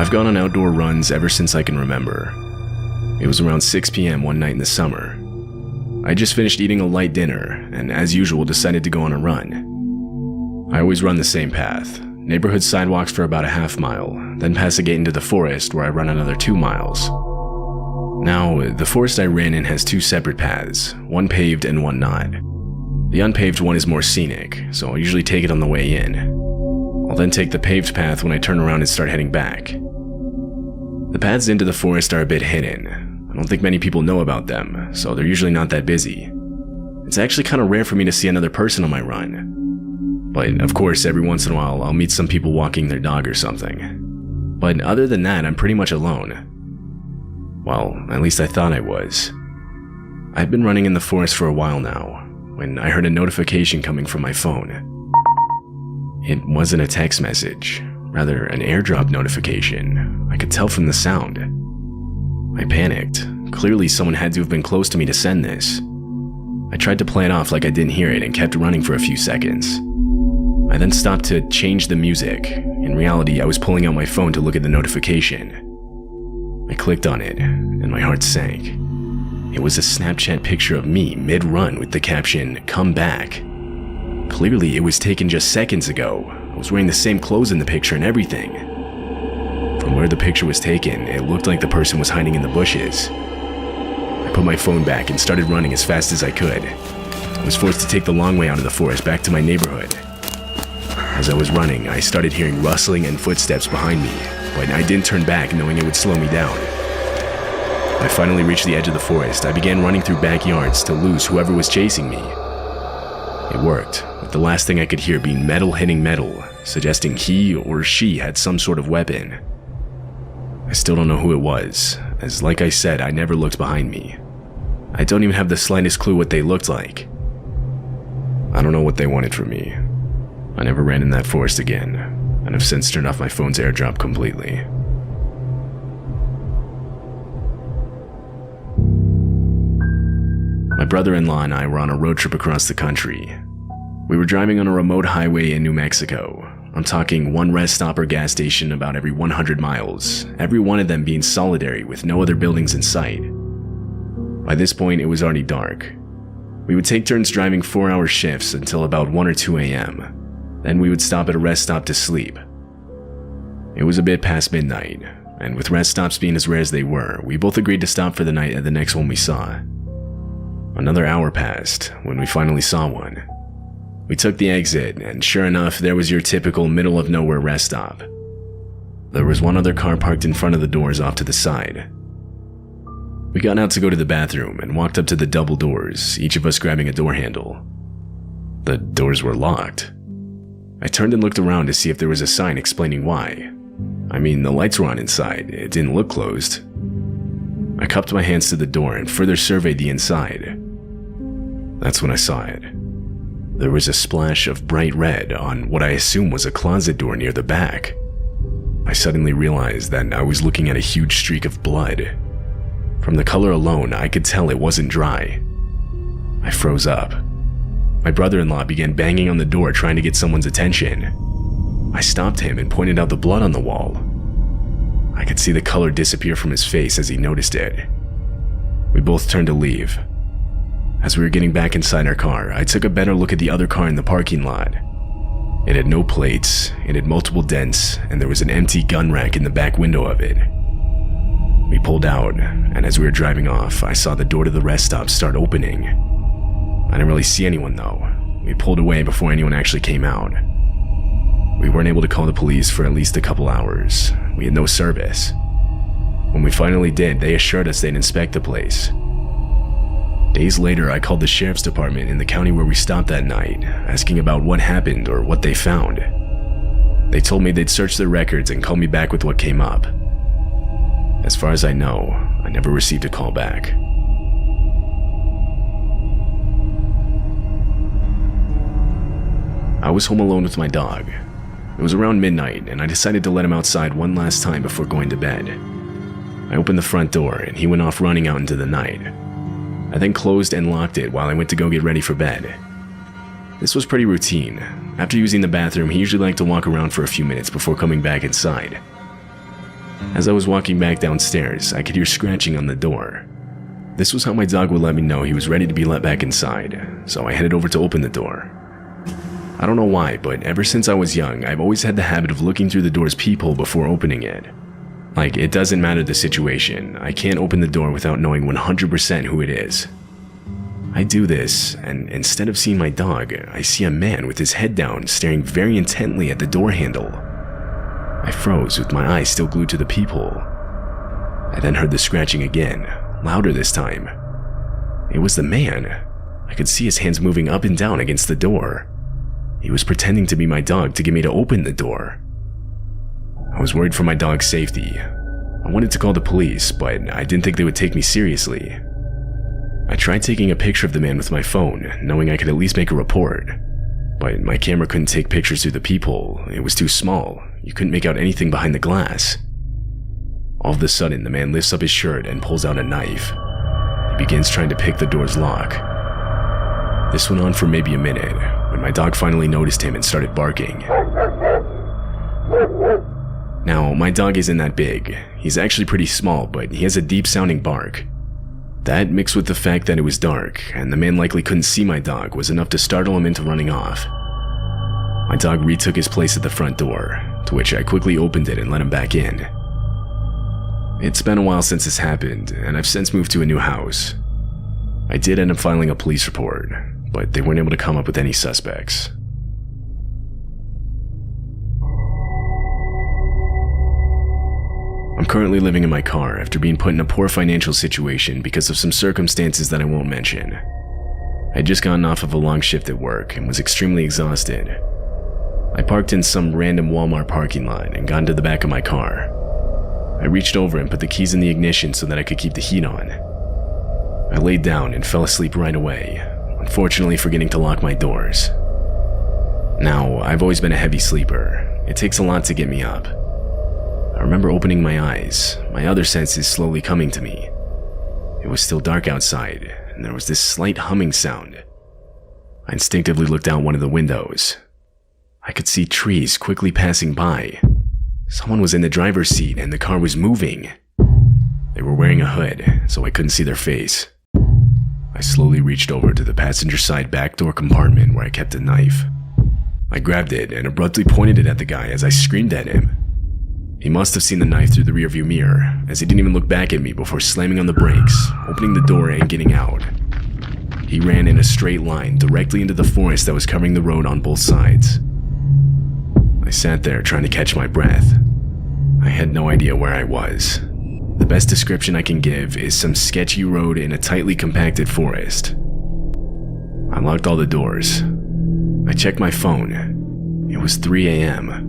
I've gone on outdoor runs ever since I can remember. It was around 6 p.m. one night in the summer. I just finished eating a light dinner and, as usual, decided to go on a run. I always run the same path, neighborhood sidewalks for about a half mile, then pass a gate into the forest where I run another 2 miles. Now, the forest I ran in has 2 separate paths, one paved and one not. The unpaved one is more scenic, so I'll usually take it on the way in. I'll then take the paved path when I turn around and start heading back. The paths into the forest are a bit hidden. I don't think many people know about them, so they're usually not that busy. It's actually kind of rare for me to see another person on my run. But of course, every once in a while, I'll meet some people walking their dog or something. But other than that, I'm pretty much alone. Well, at least I thought I was. I'd been running in the forest for a while now, when I heard a notification coming from my phone. It wasn't a text message, rather an airdrop notification. I could tell from the sound. I panicked. Clearly someone had to have been close to me to send this. I tried to play it off like I didn't hear it and kept running for a few seconds. I then stopped to change the music. In reality, I was pulling out my phone to look at the notification. I clicked on it, and my heart sank. It was a Snapchat picture of me mid-run with the caption, "Come back." Clearly, it was taken just seconds ago. I was wearing the same clothes in the picture and everything. From where the picture was taken, it looked like the person was hiding in the bushes. I put my phone back and started running as fast as I could. I was forced to take the long way out of the forest back to my neighborhood. As I was running, I started hearing rustling and footsteps behind me, but I didn't turn back knowing it would slow me down. I finally reached the edge of the forest. I began running through backyards to lose whoever was chasing me. It worked, with the last thing I could hear being metal hitting metal, suggesting he or she had some sort of weapon. I still don't know who it was, as like I said, I never looked behind me. I don't even have the slightest clue what they looked like. I don't know what they wanted from me. I never ran in that forest again, and have since turned off my phone's airdrop completely. My brother-in-law and I were on a road trip across the country. We were driving on a remote highway in New Mexico. I'm talking one rest stop or gas station about every 100 miles, every one of them being solitary with no other buildings in sight. By this point, it was already dark. We would take turns driving 4-hour shifts until about 1 or 2 a.m. Then we would stop at a rest stop to sleep. It was a bit past midnight, and with rest stops being as rare as they were, we both agreed to stop for the night at the next one we saw. Another hour passed when we finally saw one. We took the exit, and sure enough, there was your typical middle-of-nowhere rest stop. There was one other car parked in front of the doors off to the side. We got out to go to the bathroom and walked up to the double doors, each of us grabbing a door handle. The doors were locked. I turned and looked around to see if there was a sign explaining why. I mean, the lights were on inside, it didn't look closed. I cupped my hands to the door and further surveyed the inside. That's when I saw it. There was a splash of bright red on what I assume was a closet door near the back. I suddenly realized that I was looking at a huge streak of blood. From the color alone, I could tell it wasn't dry. I froze up. My brother-in-law began banging on the door trying to get someone's attention. I stopped him and pointed out the blood on the wall. I could see the color disappear from his face as he noticed it. We both turned to leave. As we were getting back inside our car, I took a better look at the other car in the parking lot. It had no plates, it had multiple dents, and there was an empty gun rack in the back window of it. We pulled out, and as we were driving off, I saw the door to the rest stop start opening. I didn't really see anyone though. We pulled away before anyone actually came out. We weren't able to call the police for at least a couple hours. We had no service. When we finally did, they assured us they'd inspect the place. Days later, I called the sheriff's department in the county where we stopped that night, asking about what happened or what they found. They told me they'd search their records and call me back with what came up. As far as I know, I never received a call back. I was home alone with my dog. It was around midnight, and I decided to let him outside one last time before going to bed. I opened the front door, and he went off running out into the night. I then closed and locked it while I went to go get ready for bed. This was pretty routine. After using the bathroom, he usually liked to walk around for a few minutes before coming back inside. As I was walking back downstairs, I could hear scratching on the door. This was how my dog would let me know he was ready to be let back inside, so I headed over to open the door. I don't know why, but ever since I was young, I've always had the habit of looking through the door's peephole before opening it. Like, it doesn't matter the situation, I can't open the door without knowing 100% who it is. I do this, and instead of seeing my dog, I see a man with his head down staring very intently at the door handle. I froze with my eyes still glued to the peephole. I then heard the scratching again, louder this time. It was the man. I could see his hands moving up and down against the door. He was pretending to be my dog to get me to open the door. I was worried for my dog's safety. I wanted to call the police, but I didn't think they would take me seriously. I tried taking a picture of the man with my phone, knowing I could at least make a report. But my camera couldn't take pictures through the peephole. It was too small. You couldn't make out anything behind the glass. All of a sudden, the man lifts up his shirt and pulls out a knife. He begins trying to pick the door's lock. This went on for maybe a minute, when my dog finally noticed him and started barking. Now, my dog isn't that big. He's actually pretty small, but he has a deep-sounding bark. That, mixed with the fact that it was dark, and the man likely couldn't see my dog, was enough to startle him into running off. My dog retook his place at the front door, to which I quickly opened it and let him back in. It's been a while since this happened, and I've since moved to a new house. I did end up filing a police report, but they weren't able to come up with any suspects. I'm currently living in my car after being put in a poor financial situation because of some circumstances that I won't mention. I had just gotten off of a long shift at work and was extremely exhausted. I parked in some random Walmart parking lot and got into the back of my car. I reached over and put the keys in the ignition so that I could keep the heat on. I laid down and fell asleep right away, unfortunately forgetting to lock my doors. Now, I've always been a heavy sleeper. It takes a lot to get me up. I remember opening my eyes, my other senses slowly coming to me. It was still dark outside, and there was this slight humming sound. I instinctively looked out one of the windows. I could see trees quickly passing by. Someone was in the driver's seat and the car was moving. They were wearing a hood, so I couldn't see their face. I slowly reached over to the passenger side back door compartment where I kept a knife. I grabbed it and abruptly pointed it at the guy as I screamed at him. He must have seen the knife through the rearview mirror, as he didn't even look back at me before slamming on the brakes, opening the door and getting out. He ran in a straight line directly into the forest that was covering the road on both sides. I sat there trying to catch my breath. I had no idea where I was. The best description I can give is some sketchy road in a tightly compacted forest. I locked all the doors. I checked my phone. It was 3 a.m.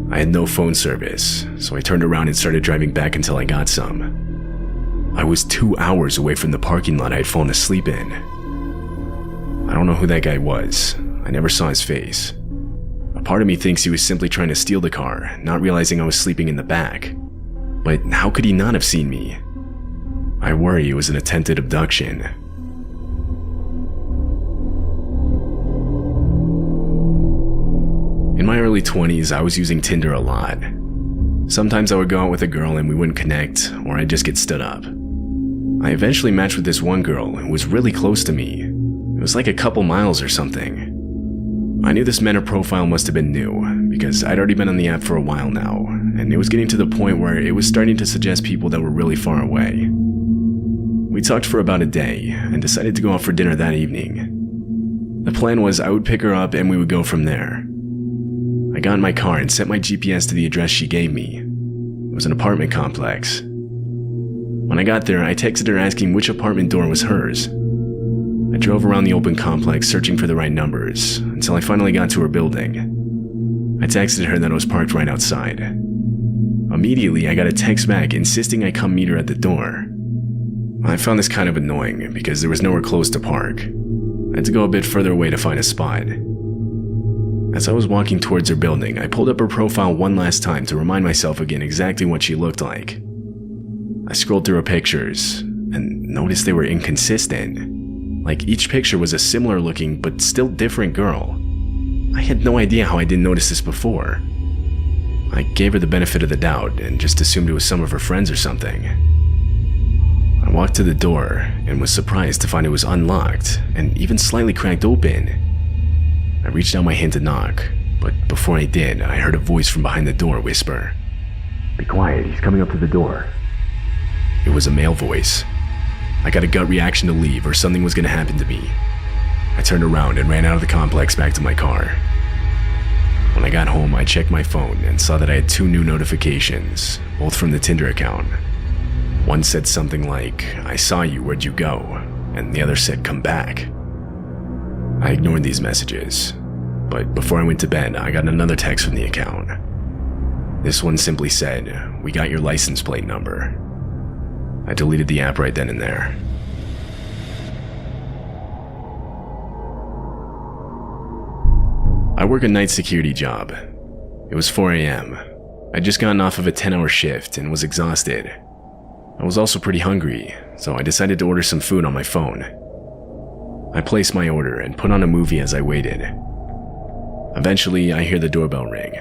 I had no phone service, so I turned around and started driving back until I got some. I was 2 hours away from the parking lot I had fallen asleep in. I don't know who that guy was. I never saw his face. A part of me thinks he was simply trying to steal the car, not realizing I was sleeping in the back. But how could he not have seen me? I worry it was an attempted abduction. In my early 20s, I was using Tinder a lot. Sometimes I would go out with a girl and we wouldn't connect, or I'd just get stood up. I eventually matched with this one girl who was really close to me. It was like a couple miles or something. I knew this meant her profile must have been new, because I'd already been on the app for a while now, and it was getting to the point where it was starting to suggest people that were really far away. We talked for about a day, and decided to go out for dinner that evening. The plan was I would pick her up and we would go from there. I got in my car and set my GPS to the address she gave me. It was an apartment complex. When I got there, I texted her asking which apartment door was hers. I drove around the open complex searching for the right numbers, until I finally got to her building. I texted her that I was parked right outside. Immediately, I got a text back insisting I come meet her at the door. I found this kind of annoying because there was nowhere close to park. I had to go a bit further away to find a spot. As I was walking towards her building, I pulled up her profile one last time to remind myself again exactly what she looked like. I scrolled through her pictures and noticed they were inconsistent. Like each picture was a similar looking but still different girl. I had no idea how I didn't notice this before. I gave her the benefit of the doubt and just assumed it was some of her friends or something. I walked to the door and was surprised to find it was unlocked and even slightly cracked open. I reached out my hand to knock, but before I did, I heard a voice from behind the door whisper, "Be quiet, he's coming up to the door." It was a male voice. I got a gut reaction to leave or something was going to happen to me. I turned around and ran out of the complex back to my car. When I got home, I checked my phone and saw that I had 2 new notifications, both from the Tinder account. One said something like, "I saw you, where'd you go?" and the other said, "Come back." I ignored these messages, but before I went to bed, I got another text from the account. This one simply said, "We got your license plate number." I deleted the app right then and there. I work a night security job. It was 4 a.m. I'd just gotten off of a 10-hour shift and was exhausted. I was also pretty hungry, so I decided to order some food on my phone. I placed my order and put on a movie as I waited. Eventually, I hear the doorbell ring.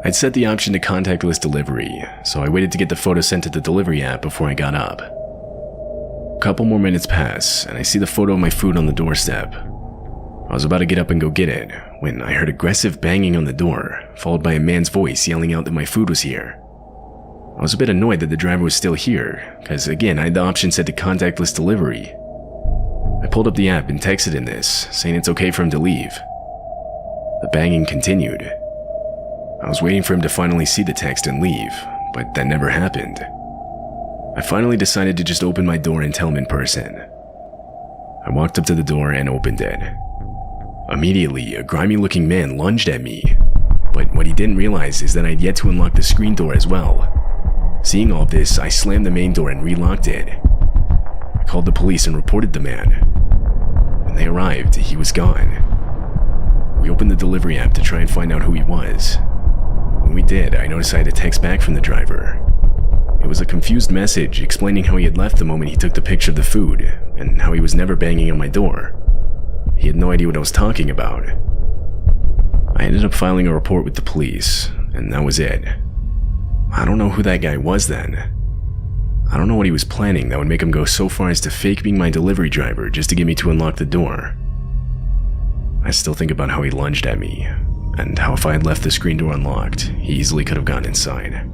I'd set the option to contactless delivery, so I waited to get the photo sent to the delivery app before I got up. A couple more minutes pass, and I see the photo of my food on the doorstep. I was about to get up and go get it, when I heard aggressive banging on the door, followed by a man's voice yelling out that my food was here. I was a bit annoyed that the driver was still here, because again, I had the option set to contactless delivery. I pulled up the app and texted him this, saying it's okay for him to leave. The banging continued. I was waiting for him to finally see the text and leave, but that never happened. I finally decided to just open my door and tell him in person. I walked up to the door and opened it. Immediately, a grimy-looking man lunged at me, but what he didn't realize is that I'd yet to unlock the screen door as well. Seeing all this, I slammed the main door and relocked it. I called the police and reported the man. When they arrived, he was gone. We opened the delivery app to try and find out who he was. When we did, I noticed I had a text back from the driver. It was a confused message explaining how he had left the moment he took the picture of the food, and how he was never banging on my door. He had no idea what I was talking about. I ended up filing a report with the police, and that was it. I don't know who that guy was then. I don't know what he was planning that would make him go so far as to fake being my delivery driver just to get me to unlock the door. I still think about how he lunged at me, and how if I had left the screen door unlocked, he easily could have gotten inside.